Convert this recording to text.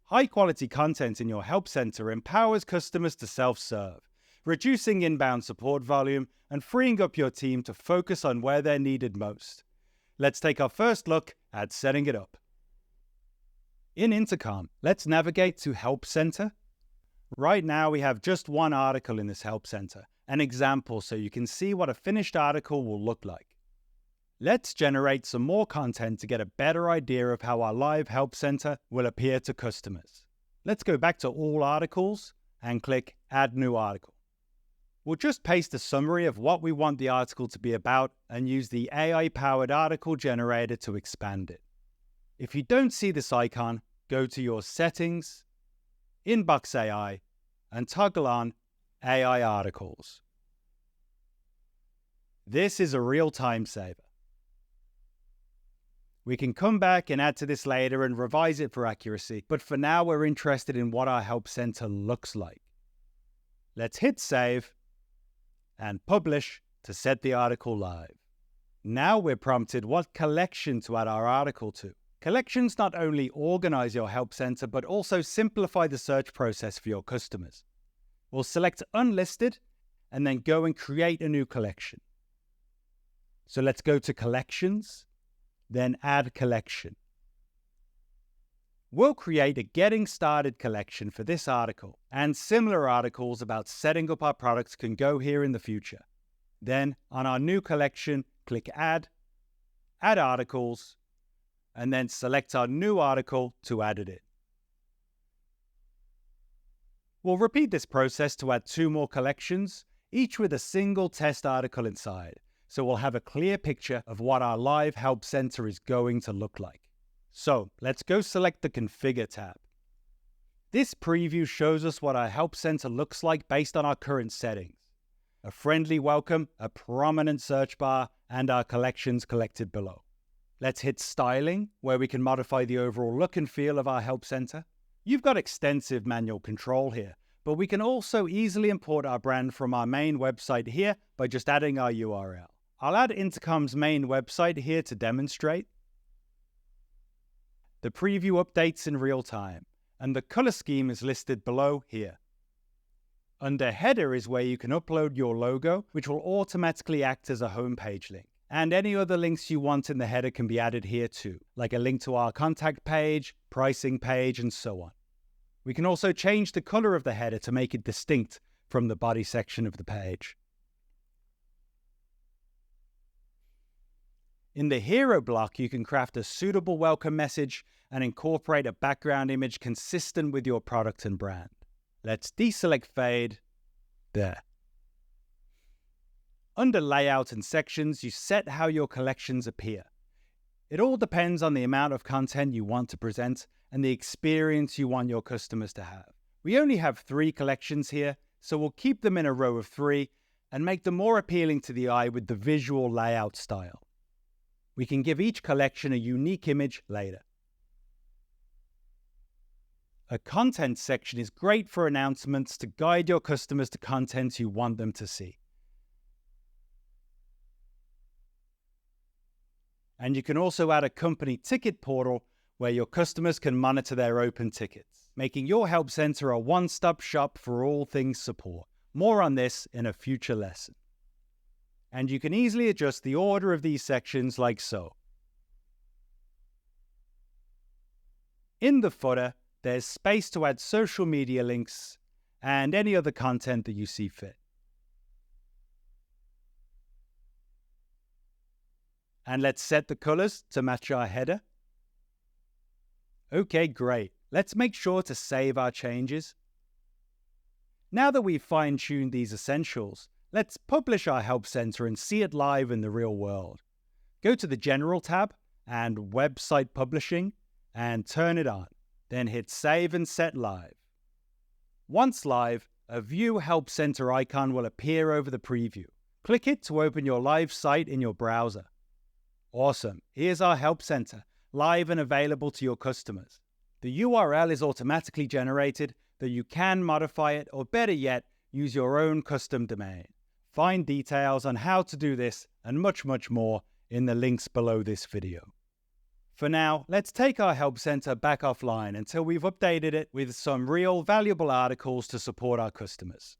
High-quality content in your help center empowers customers to self-serve, reducing inbound support volume and freeing up your team to focus on where they're needed most. Let's take our first look at setting it up. In Intercom, let's navigate to Help Center. Right now, we have just one article in this Help Center, an example so you can see what a finished article will look like. Let's generate some more content to get a better idea of how our live Help Center will appear to customers. Let's go back to All Articles and click Add New Article. We'll just paste a summary of what we want the article to be about and use the AI-powered article generator to expand it. If you don't see this icon, go to your Settings, Inbox AI, and toggle on AI Articles. This is a real time saver. We can come back and add to this later and revise it for accuracy, but for now we're interested in what our Help Center looks like. Let's hit Save and Publish to set the article live. Now we're prompted what collection to add our article to. Collections not only organize your Help Center, but also simplify the search process for your customers. We'll select Unlisted and then go and create a new collection. So let's go to Collections, then Add Collection. We'll create a Getting Started collection for this article, and similar articles about setting up our products can go here in the future. Then, on our new collection, click Add, Add Articles, and then select our new article to add it in. We'll repeat this process to add 2 more collections, each with a single test article inside, so we'll have a clear picture of what our live Help Center is going to look like. So let's go select the Configure tab. This preview shows us what our Help Center looks like based on our current settings. A friendly welcome, a prominent search bar, and our collections collected below. Let's hit Styling, where we can modify the overall look and feel of our Help Center. You've got extensive manual control here, but we can also easily import our brand from our main website here by just adding our URL. I'll add Intercom's main website here to demonstrate. The preview updates in real time, and the color scheme is listed below here. Under Header is where you can upload your logo, which will automatically act as a homepage link. And any other links you want in the header can be added here too, like a link to our contact page, pricing page, and so on. We can also change the color of the header to make it distinct from the body section of the page. In the Hero block, you can craft a suitable welcome message and incorporate a background image consistent with your product and brand. Let's deselect Fade. There. Under Layout and Sections, you set how your collections appear. It all depends on the amount of content you want to present and the experience you want your customers to have. We only have 3 collections here, so we'll keep them in a row of 3 and make them more appealing to the eye with the visual layout style. We can give each collection a unique image later. A content section is great for announcements to guide your customers to content you want them to see. And you can also add a company ticket portal where your customers can monitor their open tickets, making your Help Center a one-stop shop for all things support. More on this in a future lesson. And you can easily adjust the order of these sections like so. In the footer, there's space to add social media links and any other content that you see fit. And let's set the colors to match our header. Okay, great. Let's make sure to save our changes. Now that we've fine-tuned these essentials, let's publish our Help Center and see it live in the real world. Go to the General tab and Website Publishing and turn it on. Then hit Save and Set Live. Once live, a View Help Center icon will appear over the preview. Click it to open your live site in your browser. Awesome. Here's our Help Center, live and available to your customers. The URL is automatically generated, though you can modify it, or better yet, use your own custom domain. Find details on how to do this and much, much more in the links below this video. For now, let's take our Help Center back offline until we've updated it with some real valuable articles to support our customers.